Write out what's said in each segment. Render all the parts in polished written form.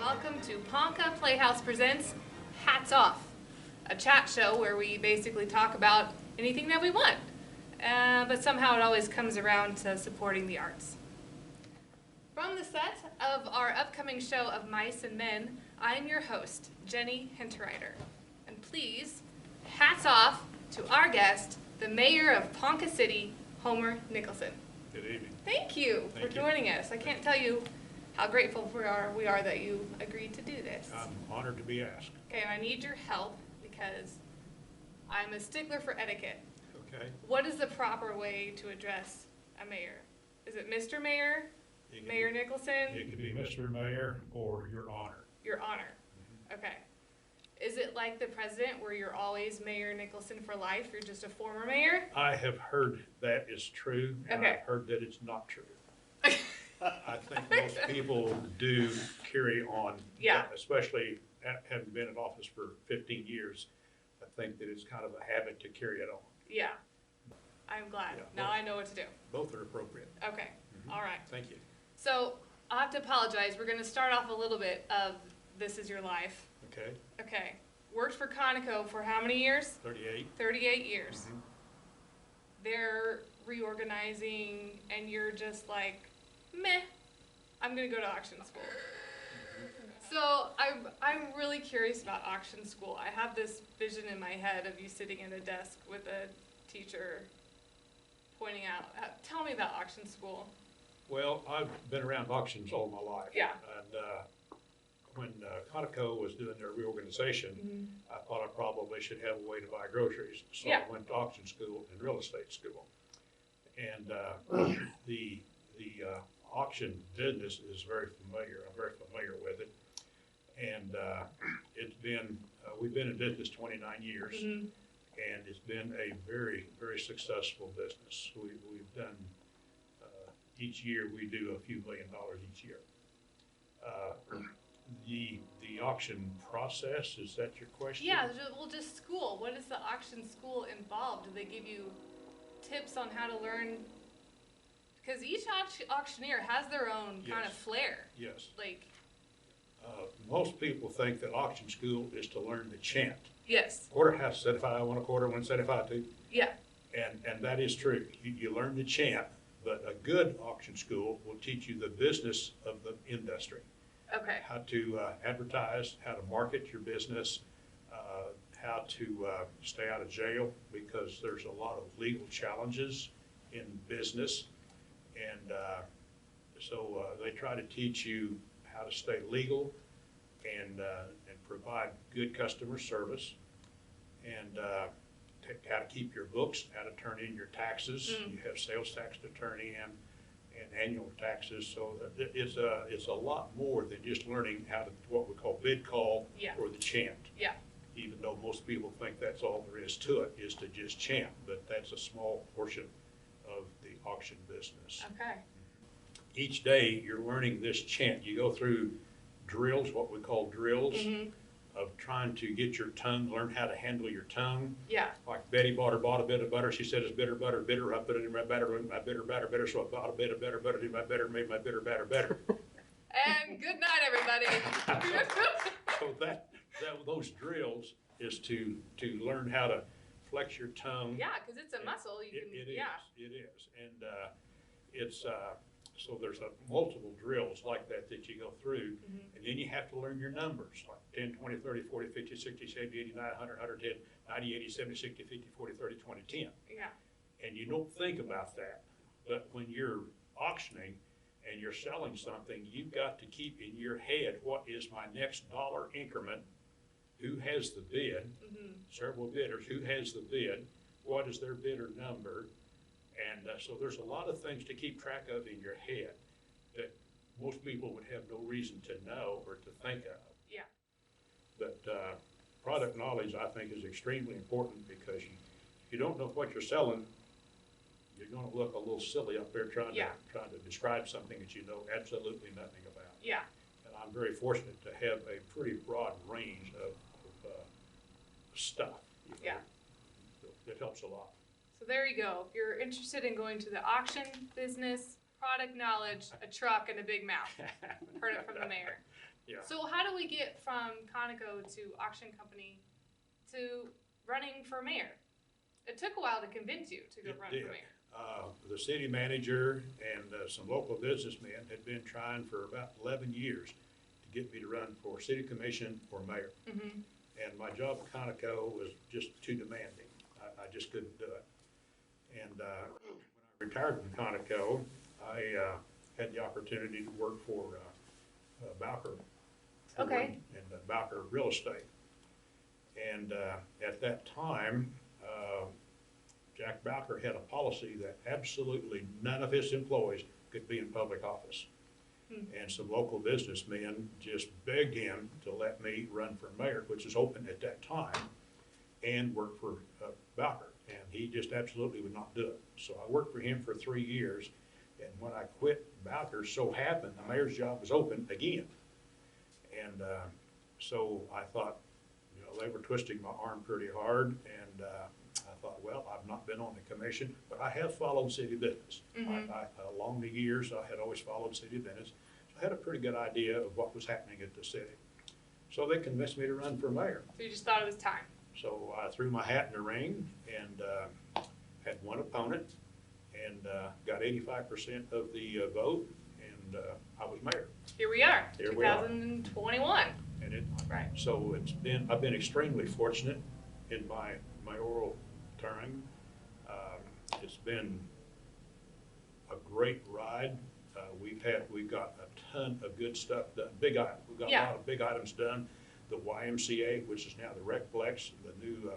Welcome to Ponca Playhouse presents Hats Off, a chat show where we basically talk about anything that we want, but somehow it always comes around to supporting the arts. From the set of our upcoming show of Mice and Men, I am your host, Jenny Hinterreiter. And please, hats off to our guest, the mayor of Ponca City, Homer Nicholson. Good evening. Thank you for joining us. I can't tell you how grateful we are that you agreed to do this. I'm honored to be asked. Okay, I need your help because I'm a stickler for etiquette. Okay. What is the proper way to address a mayor? Is it Mr. Mayor? Mayor Nicholson? It could be Mr. Mayor or Your Honor. Your Honor. Okay. Is it like the president where you're always Mayor Nicholson for life? You're just a former mayor? I have heard that is true, and Okay. I've heard that it's not true. I think most people do carry on, Yeah. especially having been in office for 15 years. I think that it's kind of a habit to carry it on. Yeah. I'm glad. Yeah, Now both. I know what to do. Both are appropriate. Okay. All right. Thank you. So I'll have to apologize. We're going to start off a little bit of This Is Your Life. Okay. Okay. Worked for Conoco for how many years? 38. 38 years. Mhm. They're reorganizing and you're just like, meh, I'm going to go to auction school. So I'm really curious about auction school. I have this vision in my head of you sitting at a desk with a teacher pointing out, tell me about auction school. Well, I've been around auctions all my life. Yeah. And when Conoco was doing their reorganization, I thought I probably should have a way to buy groceries. So Yeah. I went to auction school and real estate school. And the auction business is very familiar. I'm very familiar with it. And it's been, we've been in business 29 years. Mm-hmm. And it's been a very, very successful business. We've done, each year we do a few $1 million each year. The auction process, is that your question? Yeah, well, just school. What is the auction school involved? Do they give you tips on how to learn? Because each auctioneer has their own kind of Yes. flair. Yes. Like, Most people think that auction school is to learn the chant. yes, Quarter, half, 75, 1 quarter, 175, 2. yeah, And that is true. You learn the chant, but a good auction school will teach you the business of the industry. okay, How to advertise, how to market your business, how to stay out of jail, because there's a lot of legal challenges in business. And so they try to teach you how to stay legal and provide good customer service, and how to keep your books, how to turn in your taxes. You have sales tax to turn in and annual taxes. So it's a lot more than just learning how to, what we call bid call Yeah. or the chant. yeah, Even though most people think that's all there is to it, is to just chant, but that's a small portion of the auction business. okay, Each day you're learning this chant. You go through drills, what we call drills, of trying to get your tongue, learn how to handle your tongue. yeah, Like Betty bought a bit of butter. She said it's bitter butter, bitter. I put it in my batter, my bitter batter, bitter. So I bought a bit of butter, butter, did my better, made my bitter batter better. And good night, everybody. So those drills is to learn how to flex your tongue. Yeah, because it's a muscle. You can, It yeah, is. And it's, so there's multiple drills like that you go through. And then you have to learn your numbers, like 10, 20, 30, 40, 50, 60, 70, 80, 90, 100, 110, 90, 80, 70, 60, 50, 40, 30, 20, 10. yeah, And you don't think about that. But when you're auctioning and you're selling something, you've got to keep in your head, what is my next dollar increment? Who has the bid? Several bidders. Who has the bid? What is their bidder number? And so there's a lot of things to keep track of in your head that most people would have no reason to know or to think of. yeah, But product knowledge, I think, is extremely important, because if you don't know what you're selling, you're going to look a little silly up there trying to describe something that you know absolutely nothing about. yeah. And I'm very fortunate to have a pretty broad range of stuff. You know. Yeah. It helps a lot. So there you go. If you're interested in going to the auction business, product knowledge, a truck, and a big mouth. Heard it from the mayor. Yeah. So how do we get from Conoco to auction company to running for mayor? It took a while to convince you to go run for mayor. The city manager and some local businessmen had been trying for about 11 years to get me to run for city commission or mayor. Mm-hmm. And my job at Conoco was just too demanding. I just couldn't do it. And when I retired from Conoco, I had the opportunity to work for Bowker Okay. and Bowker Real Estate. And at that time, Jack Bowker had a policy that absolutely none of his employees could be in public office. And some local businessmen just begged him to let me run for mayor, which was open at that time, and work for Bowker. And he just absolutely would not do it. So I worked for him for 3 years. And when I quit Bowker, so happened the mayor's job was open again. And so I thought, you know, they were twisting my arm pretty hard. And I thought, well, I've not been on the commission, but I have followed city business. Mm-hmm. Along the years, I had always followed city business. So I had a pretty good idea of what was happening at the city. So they convinced me to run for mayor. So you just thought it was time. So I threw my hat in the ring and had one opponent and got 85% of the vote, and I was mayor. Here we are, Here we are. 2021. And Right. so I've been extremely fortunate in my mayoral term. It's been a great ride. We've got a ton of good stuff done. We've got a lot of big items done. The YMCA, which is now the Recplex, the new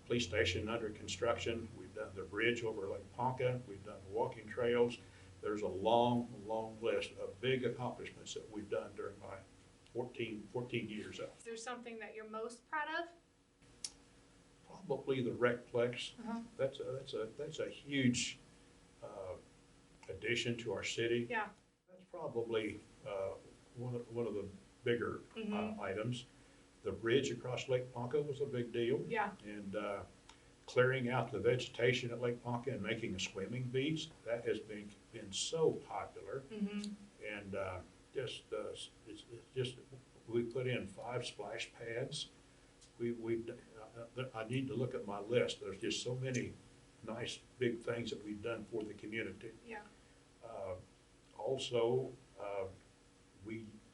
police station under construction. We've done the bridge over Lake Ponca. We've done the walking trails. There's a long, long list of big accomplishments that we've done during my 14 years up. Is there something that you're most proud of? Probably the Recplex. Uh-huh. That's a huge addition to our city. Yeah. That's probably one of the bigger items. The bridge across Lake Ponca was a big deal. Yeah. And clearing out the vegetation at Lake Ponca and making a swimming beach, that has been so popular. Mm-hmm. And it's just we put in 5 splash pads. I need to look at my list. There's just so many nice big things that we've done for the community. Yeah. Also,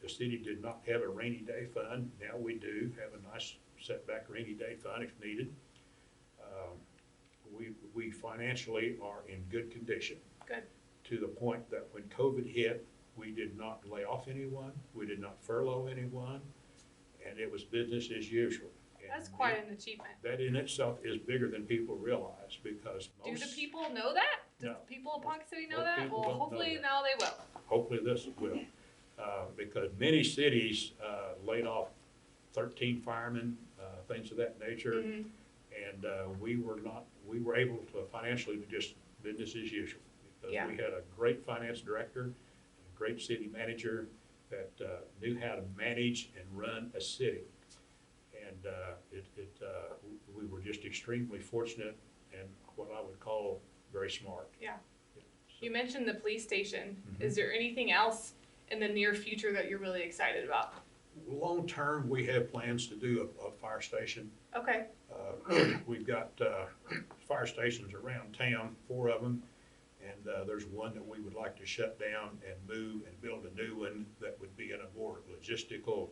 the city did not have a rainy day fund. Now we do have a nice setback rainy day fund if needed. We financially are in good condition. Good. To the point that when COVID hit, we did not lay off anyone, we did not furlough anyone, and it was business as usual. And That's quite an achievement. that in itself is bigger than people realize, because Do most, the people know that? Do No. the people of Ponca City know Most that? people Well, don't know hopefully that. now they will. hopefully this will, because many cities laid off 13 firemen, things of that nature. Mm-hmm. And we were able to financially do just business as usual. Because Yeah. we had a great finance director, a great city manager that knew how to manage and run a city. And we were just extremely fortunate and what I would call very smart. Yeah. Yeah. You mentioned the police station. Mhm. Is there anything else in the near future that you're really excited about? Long term, we have plans to do a fire station. Okay. We've got fire stations around town, 4 of them, and there's one that we would like to shut down and move and build a new one that would be in a more logistical,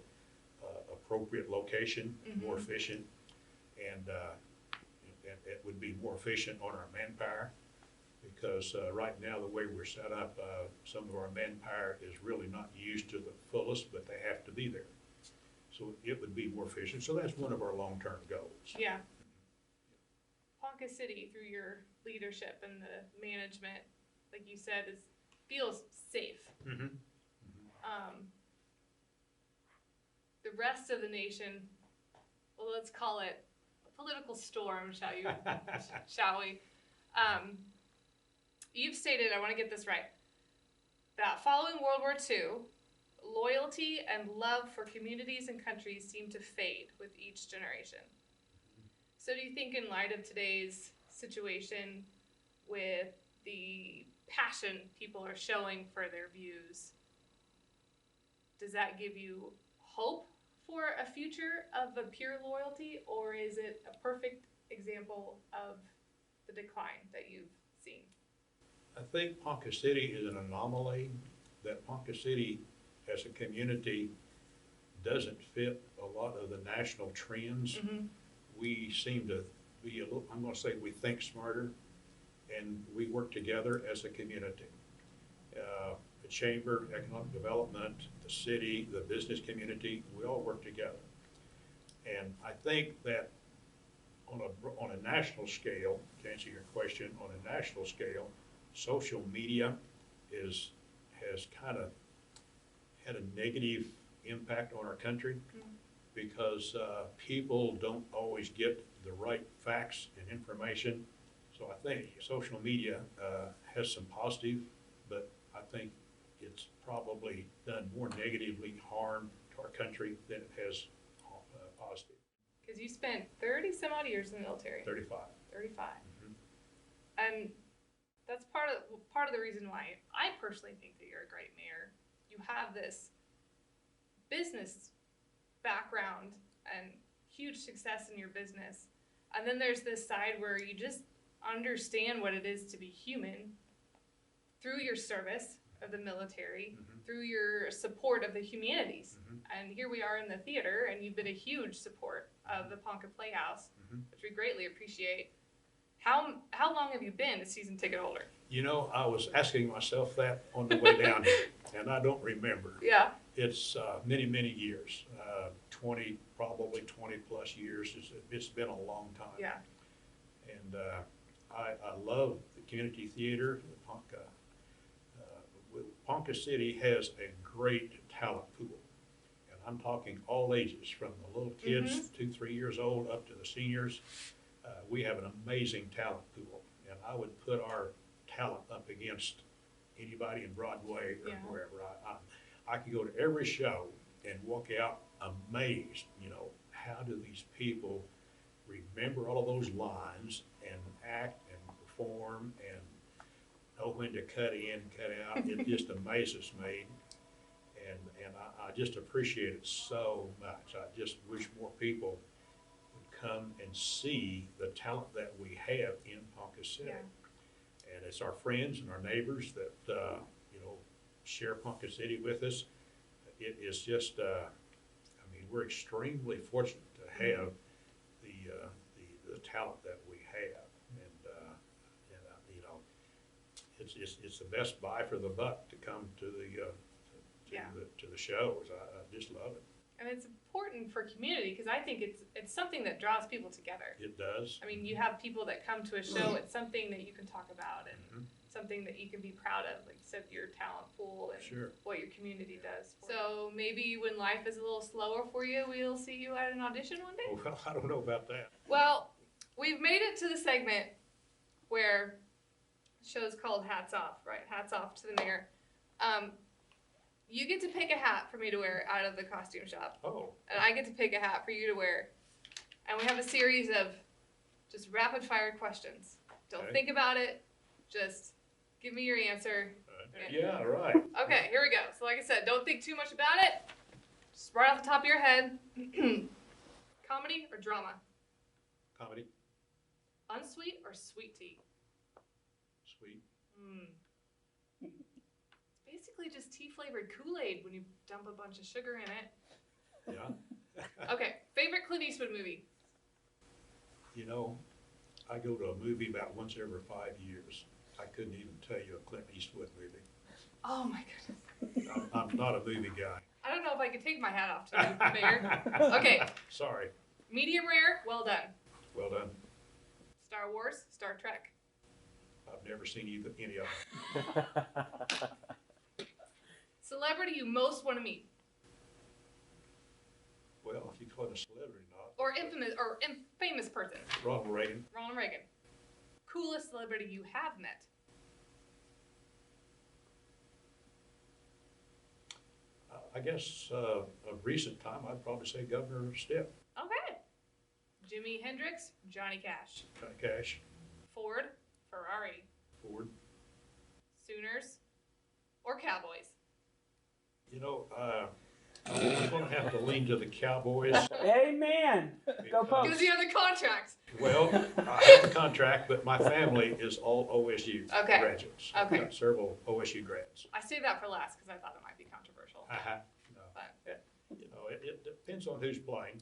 appropriate location, more efficient, and it would be more efficient on our manpower, because right now, the way we're set up, some of our manpower is really not used to the fullest, but they have to be there. So it would be more efficient. So that's one of our long-term goals. Yeah. Ponca City, through your leadership and the management, like you said, feels safe. Mm-hmm. The rest of the nation, well, let's call it a political storm, shall we? You've stated, I want to get this right, that following World War II, loyalty and love for communities and countries seem to fade with each generation. So do you think, in light of today's situation with the passion people are showing for their views, does that give you hope for a future of a pure loyalty, or is it a perfect example of the decline that you've seen? I think Ponca City is an anomaly, that Ponca City as a community doesn't fit a lot of the national trends. Mm-hmm. We seem to be a little, I'm gonna say we think smarter, and we work together as a community. The chamber, economic development, the city, the business community, we all work together. And I think that on a national scale, to answer your question, on a national scale, social media has kind of had a negative impact on our country, because people don't always get the right facts and information. So I think social media has some positive, but I think it's probably done more negatively harm to our country than it has positive. Because you spent 30 some odd years in the military. 35. 35. Mm-hmm. And that's part of the reason why I personally think that you're a great mayor. You have this business background and huge success in your business. And then there's this side where you just understand what it is to be human through your service of the military, Mm-hmm. through your support of the humanities. Mm-hmm. And here we are in the theater, and you've been a huge support of the Ponca Playhouse, Mm-hmm. which we greatly appreciate. How long have you been a season ticket holder? You know, I was asking myself that on the way down here, and I don't remember. Yeah. It's many, many years, 20, probably 20 plus years. It's been a long time. Yeah. And I love the community theater, the Ponca. Ponca City has a great talent pool. And I'm talking all ages, from the little kids, 2, 3 years old, up to the seniors. We have an amazing talent pool. And I would put our talent up against anybody in Broadway or Yeah. wherever. I could go to every show and walk out amazed, how do these people remember all of those lines and act and perform and know when to cut in, cut out. It just amazes me. And I just appreciate it so much. I just wish more people would come and see the talent that we have in Ponca City. Yeah. And it's our friends and our neighbors that, share Ponca City with us. It is just, we're extremely fortunate to have the talent that we have. It's the best buy for the buck to come to the shows. I just love it. And it's important for community, because I think it's something that draws people together. It does. I mean, you have people that come to a show, it's something that you can talk about and something that you can be proud of, like you said, your talent pool and Sure. what your community does. So maybe when life is a little slower for you, we'll see you at an audition one day? Well, I don't know about that. Well, we've made it to the segment where the show's called Hats Off, right? Hats off to the mayor. You get to pick a hat for me to wear out of the costume shop. Oh. And I get to pick a hat for you to wear. And we have a series of just rapid fire questions. Don't Okay. think about it. Just give me your answer. Yeah, right. Okay, here we go. So like I said, don't think too much about it. Just right off the top of your head. Comedy or drama? Comedy. Unsweet or sweet tea? Sweet. It's basically just tea-flavored Kool-Aid when you dump a bunch of sugar in it. Yeah. Okay, favorite Clint Eastwood movie? I go to a movie about once every 5 years. I couldn't even tell you a Clint Eastwood movie. Oh my goodness. I'm not a movie guy. I don't know if I could take my hat off to you, Mayor. Okay, Sorry. medium rare, well done. Well done. Star Wars, Star Trek. I've never seen any of them. Celebrity you most want to meet? Well, if you call it a celebrity, not. Or famous person? Ronald Reagan. Ronald Reagan. Coolest celebrity you have met? I guess of recent time, I'd probably say Governor Stitt. Okay. Jimi Hendrix, Johnny Cash. Johnny Cash. Ford, Ferrari, Ford. Sooners, or Cowboys? You know, I'm gonna have to lean to the Cowboys. Amen. Go Because- Pokes. Because you have the contract. Well, I have a contract, but my family is all OSU Okay. graduates. Okay. I've got several OSU grads. I saved that for last because I thought it might be controversial. No. But, You know, it depends on who's playing,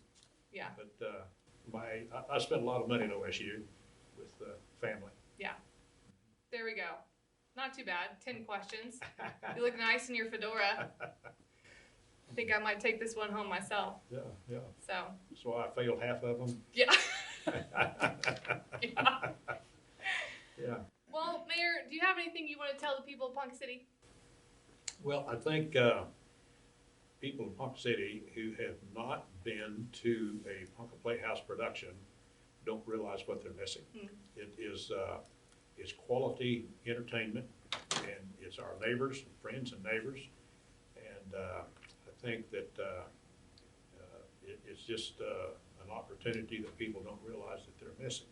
yeah, but I spent a lot of money at OSU with family. there we go. Not too bad. 10 questions. You look nice in your fedora. I think I might take this one home myself. Yeah, yeah. So, So I failed half of them. yeah. Yeah. Yeah. Well, Mayor, do you have anything you want to tell the people of Ponca City? Well, I think people in Ponca City who have not been to a Ponca Playhouse production don't realize what they're missing. It is it's quality entertainment, and it's our neighbors, friends and neighbors, and I think that it's just an opportunity that people don't realize that they're missing.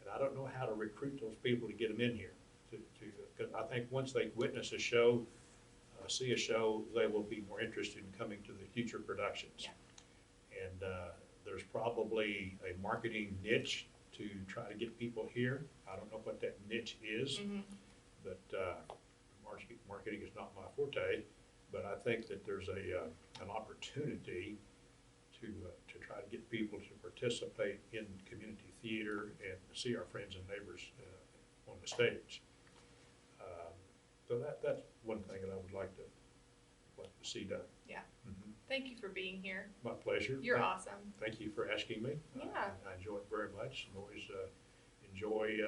And I don't know how to recruit those people to get them in here. Because I think once they witness a show, see a show, they will be more interested in coming to the future productions. Yeah. And there's probably a marketing niche to try to get people here. I don't know what that niche is, but marketing is not my forte. But I think that there's an opportunity to try to get people to participate in community theater and see our friends and neighbors on the stage. So that's one thing that I would like to see done. Yeah. Mhm. Thank you for being here. My pleasure. You're awesome. Thank you for asking me. Yeah. I enjoy it very much, and always enjoy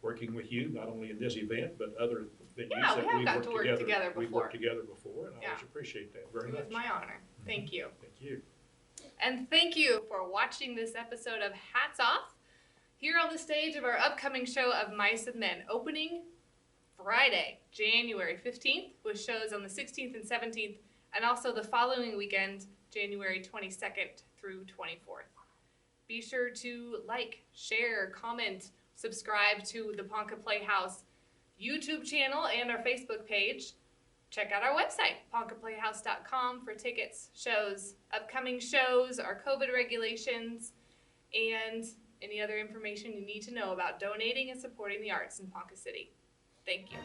working with you, not only in this event, but other venues Yeah, we that have we've got worked to work together. together We've before. worked together before, and I Yeah. always appreciate that very It much. was my honor. Thank you. Thank you. And thank you for watching this episode of Hats Off, here on the stage of our upcoming show of Mice and Men, opening Friday, January 15th, with shows on the 16th and 17th, and also the following weekend, January 22nd through 24th. Be sure to like, share, comment, subscribe to the Ponca Playhouse YouTube channel and our Facebook page. Check out our website, poncaplayhouse.com, for tickets, shows, upcoming shows, our COVID regulations, and any other information you need to know about donating and supporting the arts in Ponca City. Thank you.